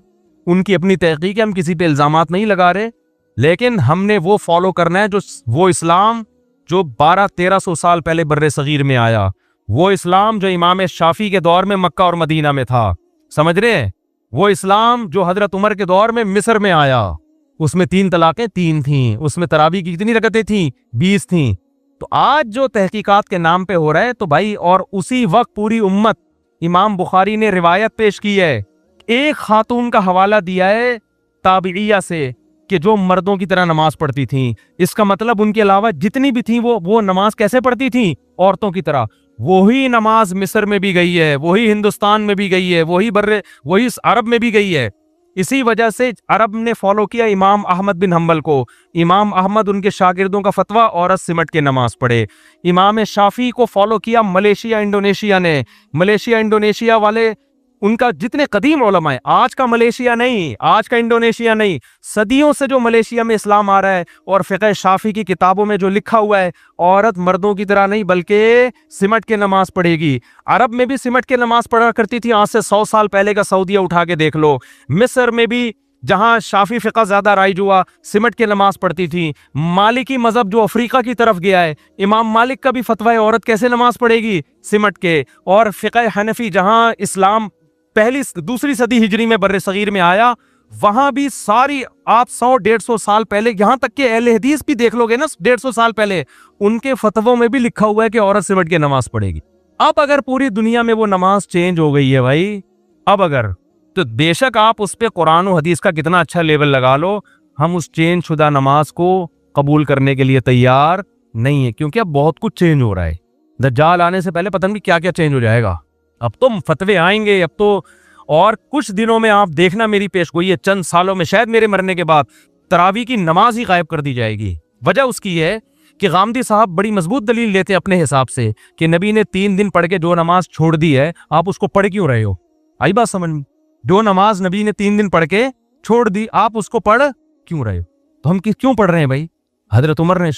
उनकी अपनी तहकीक है, हम किसी पे इल्जामात नहीं लगा रहे, लेकिन हमने वो फॉलो करना है जो वो इस्लाम जो 1200-1300 साल पहले बर्रे सगीर में आया, वो इस्लाम जो इमाम शाफी के दौर में मक्का और मदीना में था, समझ रहे हैं? वो इस्लाम जो हजरत उमर के दौर में मिस्र में आया, उसमें 3 तलाकें 3 थीं, उसमें तरावी की कितनी रकतें थीं? 20 थीं। तो आज जो तहकीकात के नाम पे हो रहा है, तो भाई, और उसी वक्त पूरी उम्मत, इमाम बुखारी ने रिवायत पेश की है, एक खातून का हवाला दिया है ताबिइया से कि जो मर्दों की तरह नमाज पढ़ती थीं। इसका मतलब उनके अलावा जितनी भी थीं वो नमाज कैसे पढ़ती थीं? औरतों की तरह। वही नमाज मिस्र में भी गई है, वही हिंदुस्तान में भी गई है, वही अरब में भी गई है। इसी वजह से अरब ने फॉलो किया इमाम अहमद बिन हम्बल को। इमाम अहमद उनके शागिर्दों का फतवा, औरत सिमट के नमाज पढ़े। इमाम शाफी को फॉलो किया मलेशिया इंडोनेशिया ने। मलेशिया इंडोनेशिया वाले, उनका जितने कदीम उलमा है, आज का मलेशिया नहीं, आज का इंडोनेशिया नहीं, सदियों से जो मलेशिया में इस्लाम आ रहा है, और फ़िक़ह शाफी की किताबों में जो लिखा हुआ है, औरत मर्दों की तरह नहीं बल्कि सिमट के नमाज पढ़ेगी। अरब में भी सिमट के नमाज पढ़ा करती थी, आज से 100 साल पहले का सऊदीया उठा के देख लो। मिस्र में भी, जहां शाफी फ़िक़ह ज्यादा राइज हुआ, सिमट के नमाज पढ़ती थी। मालिकी मजहब जो अफ्रीका की तरफ गया है, इमाम मालिक का भी फतवा है, औरत कैसे नमाज पढ़ेगी? सिमट के। और फ़िक़ह हनफी, जहां इस्लाम दूसरी सदी हिजरी में बर्रे सगीर में आया, वहां भी सारी आप 100-150 साल पहले, यहां तक के अहले हदीस भी देख लोगे ना, 150 साल पहले उनके फतवों में भी लिखा हुआ है कि औरत सिमट के नमाज पढ़ेगी। अब अगर पूरी दुनिया में वो नमाज चेंज हो गई है भाई, अब अगर, तो बेशक आप उस पर कुरान और हदीस का कितना अच्छा लेवल लगा लो, हम उस चेंज शुदा नमाज को कबूल करने के लिए तैयार नहीं है, क्योंकि अब बहुत कुछ चेंज हो रहा है। दज्जाल आने से पहले पता नहीं क्या क्या चेंज हो जाएगा। अब तो फतवे आएंगे, अब तो, और कुछ दिनों में आप देखना मेरी पेशगोई है, चंद सालों में, शायद मेरे मरने के बाद, तरावी की नमाज ही गायब कर दी जाएगी। वजह उसकी है कि गामदी साहब बड़ी मजबूत दलील लेते हैं अपने हिसाब से कि नबी ने 3 दिन पढ़ के जो नमाज छोड़ दी है, आप उसको पढ़ क्यों रहे हो? आई बात समझ में? जो नमाज नबी ने 3 दिन पढ़ के छोड़ दी, आप उसको पढ़ क्यों रहे हो? तो हम क्यों पढ़ रहे हैं भाई? हजरत उमर ने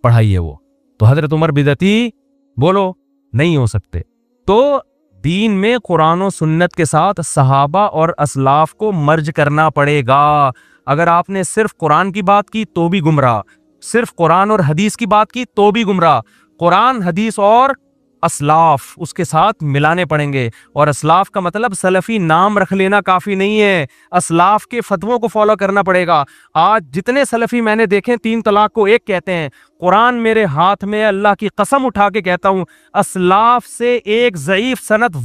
पढ़ाई है वो, तो हजरत उमर बिदअती बोलो नहीं हो सकते। तो दीन में कुरान और सुन्नत के साथ सहाबा और असलाफ को मर्ज करना पड़ेगा। अगर आपने सिर्फ कुरान की बात की तो भी गुमराह, सिर्फ कुरान और हदीस की बात की तो भी गुमराह। कुरान, हदीस और असलाफ उसके साथ मिलाने पड़ेंगे। और असलाफ का मतलब सलफी नाम रख लेना काफी नहीं है, असलाफ के फतवों को फॉलो करना पड़ेगा। आज जितने सलफी मैंने देखे 3 तलाक को एक कहते हैं। कुरान मेरे हाथ में, अल्लाह की कसम उठा के कहता हूं, असलाफ से एक ज़ईफ सनद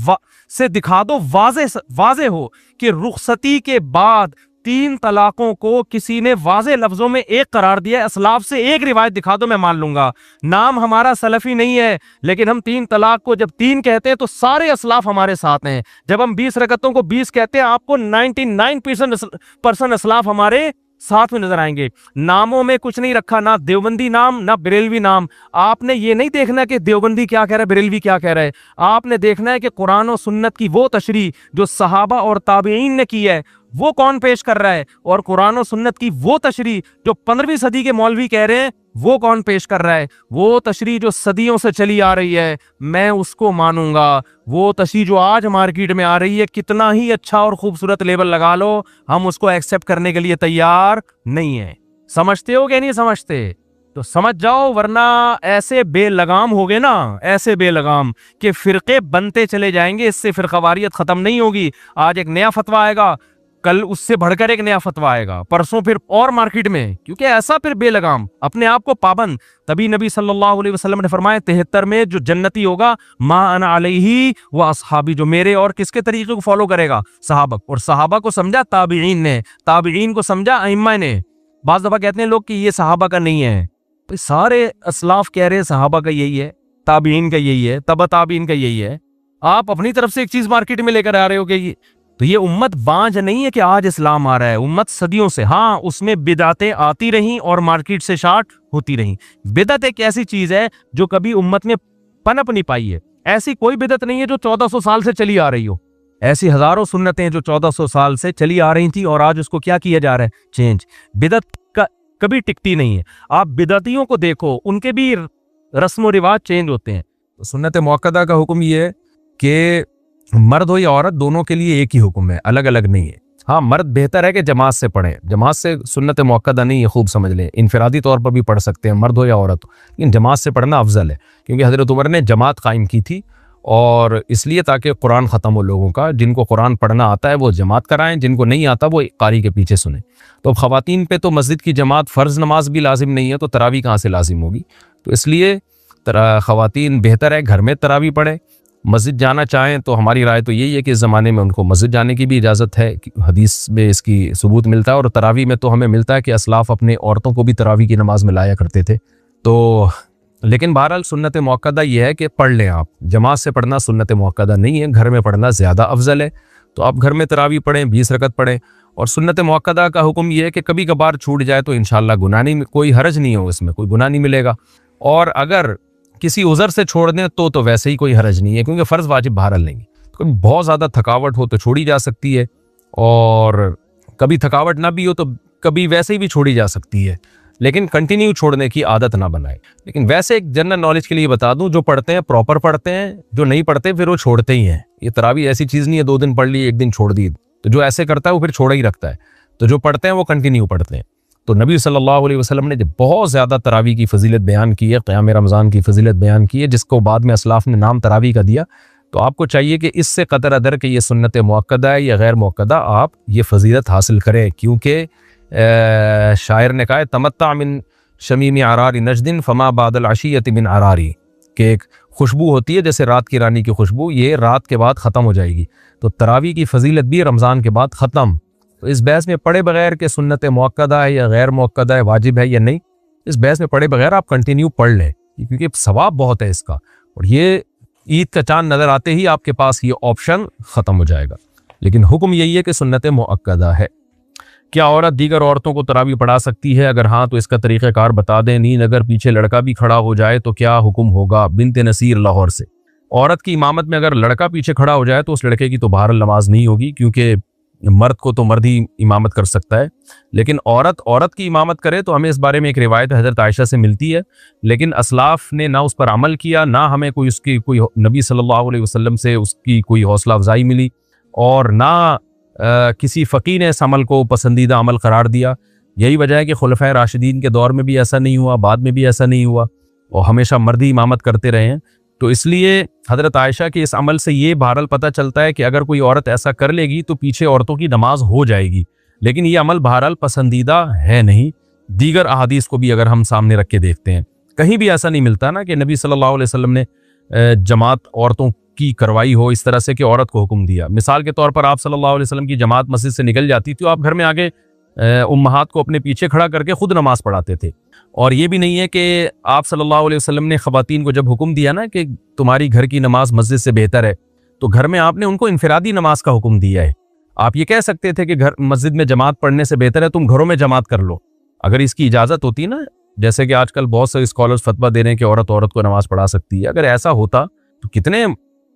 से दिखा दो, वाजे हो कि रुखसती के बाद 3 तलाकों को किसी ने वाजे लफ्जों में एक करार दिया। असलाफ से एक रिवायत दिखा दो, मैं मान लूंगा। नाम हमारा सलफी नहीं है, लेकिन हम 3 तलाक को जब 3 कहते हैं तो सारे असलाफ हमारे साथ हैं। जब हम 20 रकतों को 20 कहते हैं, आपको 99% असलाफ हमारे साथ में नजर आएंगे। नामों में कुछ नहीं रखा, ना देवबंदी नाम ना बरेलवी नाम। आपने ये नहीं देखना कि देवबंदी क्या कह रहा है, बरेलवी क्या कह रहा है। आपने देखना है कि कुरान और सुन्नत की वो तशरीह जो सहाबा और ताबईन ने की है, वो कौन पेश कर रहा है, और कुरान और सुन्नत की वो तशरीह जो 15वीं सदी के मौलवी कह रहे हैं, वो कौन पेश कर रहा है। वो तशरीह जो सदियों से चली आ रही है, मैं उसको मानूंगा। वो तशरीह जो आज मार्केट में आ रही है, कितना ही अच्छा और खूबसूरत लेबल लगा लो, हम उसको एक्सेप्ट करने के लिए तैयार नहीं है। समझते हो कि नहीं समझते? तो समझ जाओ, वरना ऐसे बेलगाम हो गए ना, ऐसे बेलगाम कि फिरके बनते चले जाएंगे। इससे फिरकावारियत खत्म नहीं होगी। आज एक नया फतवा आएगा, कल उससे बढ़कर एक नया फतवा आएगा, परसों फिर और मार्केट में, क्योंकि ऐसा फिर बेलगाम, अपने आप को पाबंद। तभी नबी सल्लल्लाहु अलैहि वसल्लम ने फरमाया 73 में जो जन्नती होगा, मा अना अलैहि व असहाबी, जो मेरे और किसके तरीके को फॉलो करेगा, सहाबा। और सहाबा को समझा ताबीईन ने, ताबीईन को समझा अइम्मा ने। बाज़ दफा कहते हैं लोग कि ये सहाबा का नहीं है, तो सारे असलाफ कह रहे हैं सहाबा का यही है, ताबीईन का यही है, तबा ताबीईन का यही है। आप अपनी तरफ से एक चीज मार्केट में लेकर आ रहे हो कि तो ये उम्मत बांझ नहीं है कि आज इस्लाम आ रहा है। उम्मत सदियों से, हाँ, उसमें बिदातें आती रहीं और मार्केट से शार्ट होती रहीं। बिदत एक ऐसी चीज है जो कभी उम्मत में पनप नहीं पाई है। ऐसी कोई बिदत नहीं है जो 1400 साल से चली आ रही हो। ऐसी हजारों सुन्नतें जो 1400 साल से चली आ रही थी, और आज उसको क्या किया जा रहा है, चेंज। बिदत का कभी टिकती नहीं है। आप बिदतियों को देखो, उनके भी रस्म व रिवाज चेंज होते हैं। तो सुन्नत मुअक्कदा का हुक्म ये है कि मर्द हो या औरत, दोनों के लिए एक ही हुक्म है, अलग अलग नहीं है। हाँ, मर्द बेहतर है कि जमात से पढ़ें, जमात से सुन्नत मुअक्कदा नहीं है, खूब समझ लें। इनफरादी तौर पर भी पढ़ सकते हैं, मर्द हो या औरत हो, लेकिन जमात से पढ़ना अफजल है, क्योंकि हजरत उमर ने जमात कायम की थी, और इसलिए ताकि कुरान ख़त्म हो लोगों का। जिनको कुरान पढ़ना आता है वो जमात कराएं, जिनको नहीं आता वो कारी के पीछे सुने। तो अब ख़वातीन पे तो मस्जिद की जमात, फ़र्ज़ नमाज भी लाजिम नहीं है, तो तरावी कहाँ से लाजिम होगी। तो इसलिए ख़वातीन बेहतर है घर में तरावी पढ़ें। मस्जिद जाना चाहें तो हमारी राय तो यही है कि इस ज़माने में उनको मस्जिद जाने की भी इजाज़त है, हदीस में इसकी सबूत मिलता है। और तरावी में तो हमें मिलता है कि असलाफ़ अपने औरतों को भी तरावी की नमाज़ में लाया करते थे। तो लेकिन बहरहाल सुन्नत मुअक्कदा ये है कि पढ़ लें आप। जमात से पढ़ना सुन्नत मुअक्कदा नहीं है, घर में पढ़ना ज़्यादा अफजल है। तो आप घर में तरावी पढ़ें, 20 रकत पढ़ें। और सुन्नत मुअक्कदा का हुक्म ये है कि कभी कभार छूट जाए तो इंशाअल्लाह गुनाह नहीं, कोई हरज नहीं हो, इसमें कोई गुनाह नहीं मिलेगा। और अगर किसी उज़र से छोड़ दें तो वैसे ही कोई हरज नहीं है, क्योंकि फ़र्ज़ वाजिब बहरहाल नहीं। तो बहुत ज़्यादा थकावट हो तो छोड़ी जा सकती है, और कभी थकावट ना भी हो तो कभी वैसे ही भी छोड़ी जा सकती है, लेकिन कंटिन्यू छोड़ने की आदत ना बनाए। लेकिन वैसे एक जनरल नॉलेज के लिए बता दूं, जो पढ़ते हैं प्रॉपर पढ़ते हैं, जो नहीं पढ़ते फिर वो छोड़ते ही हैं। ये तरावी ऐसी चीज़ नहीं है 2 दिन पढ़ ली 1 दिन छोड़ दी। तो जो ऐसे करता है वो फिर छोड़ा ही रखता है। तो जो पढ़ते हैं वो कंटिन्यू पढ़ते हैं। तो नबी सल्लल्लाहु अलैहि वसल्लम ने जब बहुत ज़्यादा तरावी की फजीलत बयान की है, क़याम रमज़ान की फजीलत बयान की है, जिसको बाद में असलाफ़ ने नाम तरावी का दिया, तो आपको चाहिए कि इससे कदर अदर कि ये सुन्नत मुअक्कदा है या गैर मुअक्कदा, आप ये फजीलत हासिल करें। क्योंकि शायर ने कहा है, तमत्ता मिन शमीम आरारी नजदिन फमा बादल अशियत मिन आरारी, कि एक खुशबू होती है जैसे रात की रानी की खुशबू, ये रात के बाद ख़त्म हो जाएगी। तो तरावी की फजीलत भी रमज़ान के बाद ख़त्म। तो इस बहस में पढ़े बगैर के सुन्नत मुअक्कदा है या गैर मुअक्कदा है, वाजिब है या नहीं, इस बहस में पढ़े बगैर आप कंटिन्यू पढ़ लें, क्योंकि सवाब बहुत है इसका। और ये ईद का चांद नज़र आते ही आपके पास ये ऑप्शन ख़त्म हो जाएगा। लेकिन हुक्म यही है कि सुन्नत मुअक्कदा है। क्या औरत दीगर औरतों को तरावी पढ़ा सकती है? अगर हाँ तो इसका तरीक़ाकार बता दें। नींद अगर पीछे लड़का भी खड़ा हो जाए तो क्या हुक्म होगा? बिनते नसीर लाहौर से। औरत की इमामत में अगर लड़का पीछे खड़ा हो जाए तो उस लड़के की तो बहरहाल नमाज नहीं होगी, क्योंकि मर्द को तो मर्द ही इमामत कर सकता है। लेकिन औरत की इमामत करे तो हमें इस बारे में एक रिवायत हज़रत आयशा से मिलती है, लेकिन असलाफ ने ना उस पर अमल किया, ना हमें कोई नबी सल्लल्लाहु अलैहि वसल्लम से उसकी कोई हौसला अफजाई मिली, और ना किसी फ़कीह ने इस अमल को पसंदीदा अमल करार दिया। यही वजह है कि खुलफाए राशिदीन के दौर में भी ऐसा नहीं हुआ, बाद में भी ऐसा नहीं हुआ, और हमेशा मर्द ही इमामत करते रहे हैं। तो इसलिए हज़रत आयशा के इस अमल से ये बहरहाल पता चलता है कि अगर कोई औरत ऐसा कर लेगी तो पीछे औरतों की नमाज हो जाएगी, लेकिन ये अमल बहरहाल पसंदीदा है नहीं। दीगर अहादीस को भी अगर हम सामने रख के देखते हैं, कहीं भी ऐसा नहीं मिलता ना कि नबी सल्लल्लाहु अलैहि वसल्लम ने जमात औरतों की करवाई हो इस तरह से कि औरत को हुक्म दिया। मिसाल के तौर पर आप सल्लल्लाहु अलैहि वसल्लम की जमात मस्जिद से निकल जाती थी, तो आप घर में आगे उम्महात को अपने पीछे खड़ा करके खुद नमाज पढ़ाते थे। और ये भी नहीं है कि आप सल्लल्लाहु अलैहि वसल्लम ने ख़वातीन को जब हुक्म दिया ना कि तुम्हारी घर की नमाज मस्जिद से बेहतर है, तो घर में आपने उनको इनफरादी नमाज का हुक्म दिया है। आप ये कह सकते थे कि घर मस्जिद में जमात पढ़ने से बेहतर है तुम घरों में जमात कर लो, अगर इसकी इजाज़त होती ना, जैसे कि आजकल बहुत से स्कॉलर्स फतवा दे रहे हैं कि औरत औरत को नमाज पढ़ा सकती है। अगर ऐसा होता तो कितने,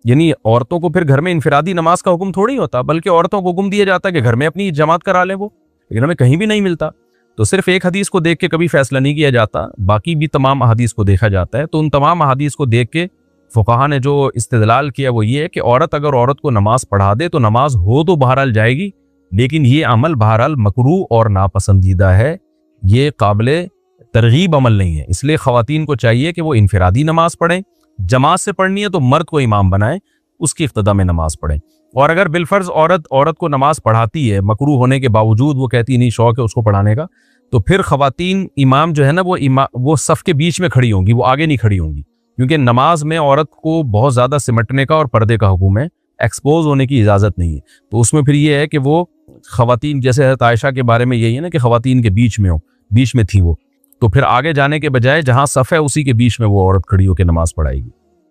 यानी औरतों को फिर घर में इनफरादी नमाज का हुक्म थोड़ी होता, बल्कि औरतों को हुक्म दिया जाता कि घर में अपनी जमात करा लें वो, लेकिन हमें कहीं भी नहीं मिलता। तो सिर्फ एक हदीस को देख के कभी फैसला नहीं किया जाता, बाकी भी तमाम अहादीस को देखा जाता है। तो उन तमाम अहादीस को देख के फुक़हा ने जो इस्तिदलाल किया वो ये है कि औरत अगर औरत को नमाज पढ़ा दे तो नमाज हो तो बहरहाल जाएगी, लेकिन ये अमल बहरहाल मकरूह और नापसंदीदा है, ये काबिल तरगीब अमल नहीं है। इसलिए ख़वातीन को चाहिए कि वो इनफरादी नमाज पढ़ें, जमात से पढ़नी है तो मर्द को इमाम बनाएं, उसकी इक़्तिदा में नमाज पढ़ें। और अगर बिलफर्ज औरत को नमाज पढ़ाती है, मकरूह होने के बावजूद वो कहती नहीं शौक है उसको पढ़ाने का, तो फिर ख़वातीन इमाम जो है ना वो सफ़ के बीच में खड़ी होंगी, वो आगे नहीं खड़ी होंगी, क्योंकि नमाज में औरत को बहुत ज़्यादा सिमटने का और पर्दे का हुक्म है, एक्सपोज होने की इजाज़त नहीं है। तो उसमें फिर ये है कि वो ख़वातीन, जैसे हज़रत आयशा के बारे में यही है ना कि ख़वातीन के बीच में हो, बीच में थी वो, तो फिर आगे जाने के बजाय जहाँ सफ़ है उसी के बीच में वो औरत खड़ी होकर नमाज पढ़ाएगी।